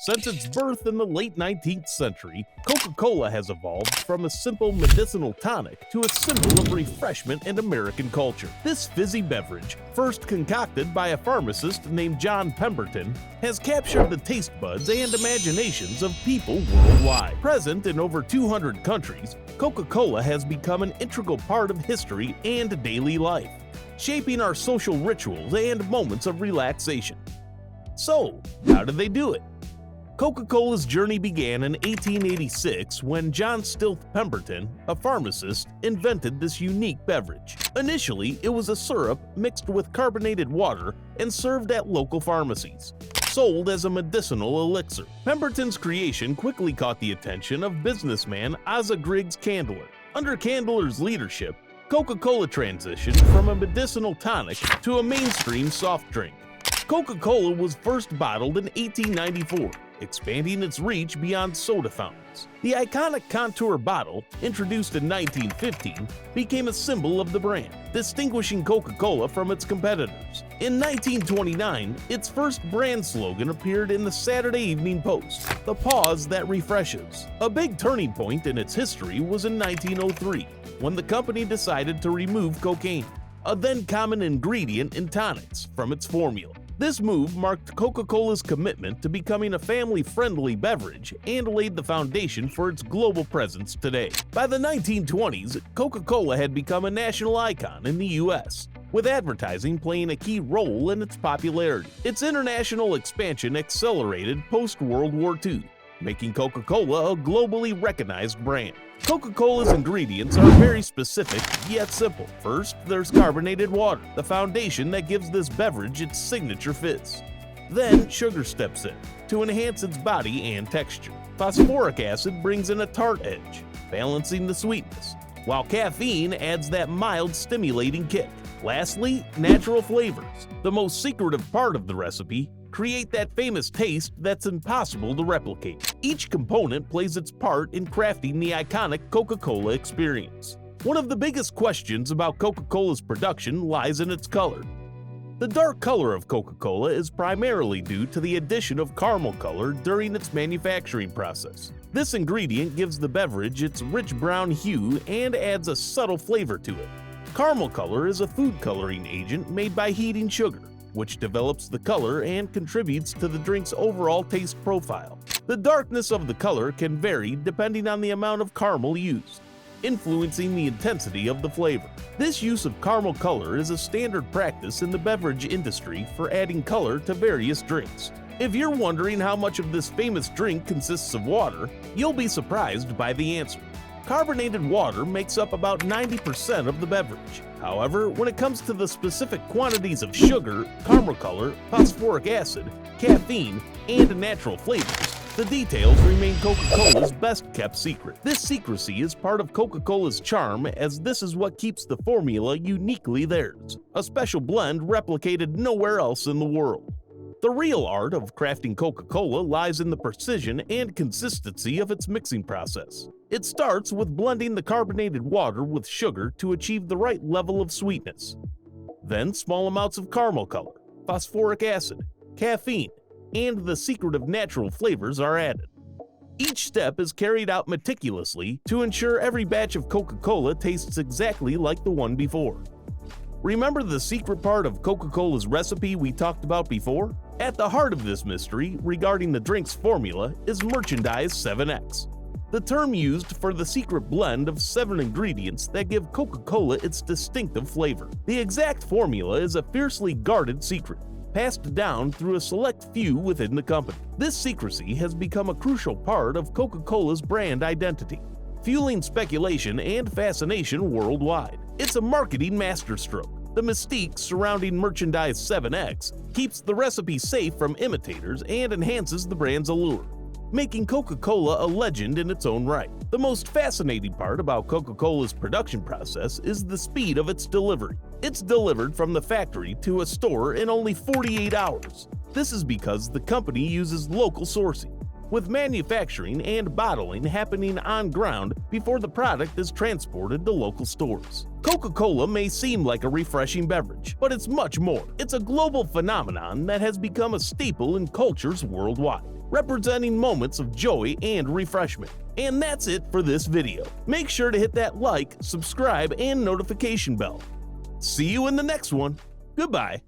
Since its birth in the late 19th century, Coca-Cola has evolved from a simple medicinal tonic to a symbol of refreshment and American culture. This fizzy beverage, first concocted by a pharmacist named John Pemberton, has captured the taste buds and imaginations of people worldwide. Present in over 200 countries, Coca-Cola has become an integral part of history and daily life, shaping our social rituals and moments of relaxation. So, how did they do it? Coca-Cola's journey began in 1886 when John Pemberton, a pharmacist, invented this unique beverage. Initially, it was a syrup mixed with carbonated water and served at local pharmacies, sold as a medicinal elixir. Pemberton's creation quickly caught the attention of businessman Asa Griggs Candler. Under Candler's leadership, Coca-Cola transitioned from a medicinal tonic to a mainstream soft drink. Coca-Cola was first bottled in 1894, expanding its reach beyond soda fountains. The iconic contour bottle, introduced in 1915, became a symbol of the brand, distinguishing Coca-Cola from its competitors. In 1929, its first brand slogan appeared in the Saturday Evening Post, "The pause that refreshes." A big turning point in its history was in 1903, when the company decided to remove cocaine, a then common ingredient in tonics, from its formula. This move marked Coca-Cola's commitment to becoming a family-friendly beverage and laid the foundation for its global presence today. By the 1920s, Coca-Cola had become a national icon in the U.S., with advertising playing a key role in its popularity. Its international expansion accelerated post-World War II, making Coca-Cola a globally recognized brand. Coca-Cola's ingredients are very specific, yet simple. First, there's carbonated water, the foundation that gives this beverage its signature fizz. Then, sugar steps in, to enhance its body and texture. Phosphoric acid brings in a tart edge, balancing the sweetness, while caffeine adds that mild, stimulating kick. Lastly, natural flavors, the most secretive part of the recipe, create that famous taste that's impossible to replicate. Each component plays its part in crafting the iconic Coca-Cola experience. One of the biggest questions about Coca-Cola's production lies in its color. The dark color of Coca-Cola is primarily due to the addition of caramel color during its manufacturing process. This ingredient gives the beverage its rich brown hue and adds a subtle flavor to it. Caramel color is a food coloring agent made by heating sugar, which develops the color and contributes to the drink's overall taste profile. The darkness of the color can vary depending on the amount of caramel used, influencing the intensity of the flavor. This use of caramel color is a standard practice in the beverage industry for adding color to various drinks. If you're wondering how much of this famous drink consists of water, you'll be surprised by the answer. Carbonated water makes up about 90% of the beverage. However, when it comes to the specific quantities of sugar, caramel color, phosphoric acid, caffeine, and natural flavors, the details remain Coca-Cola's best-kept secret. This secrecy is part of Coca-Cola's charm, as this is what keeps the formula uniquely theirs, a special blend replicated nowhere else in the world. The real art of crafting Coca-Cola lies in the precision and consistency of its mixing process. It starts with blending the carbonated water with sugar to achieve the right level of sweetness. Then small amounts of caramel color, phosphoric acid, caffeine, and the secretive natural flavors are added. Each step is carried out meticulously to ensure every batch of Coca-Cola tastes exactly like the one before. Remember the secret part of Coca-Cola's recipe we talked about before? At the heart of this mystery regarding the drink's formula is merchandise 7X, the term used for the secret blend of 7 ingredients that give Coca-Cola its distinctive flavor. The exact formula is a fiercely guarded secret, passed down through a select few within the company. This secrecy has become a crucial part of Coca-Cola's brand identity, fueling speculation and fascination worldwide. It's a marketing masterstroke. The mystique surrounding merchandise 7X keeps the recipe safe from imitators and enhances the brand's allure, making Coca-Cola a legend in its own right. The most fascinating part about Coca-Cola's production process is the speed of its delivery. It's delivered from the factory to a store in only 48 hours. This is because the company uses local sourcing, with manufacturing and bottling happening on ground before the product is transported to local stores. Coca-Cola may seem like a refreshing beverage, but it's much more. It's a global phenomenon that has become a staple in cultures worldwide. representing moments of joy and refreshment. And that's it for this video. Make sure to hit that like, subscribe, and notification bell. See you in the next one. Goodbye.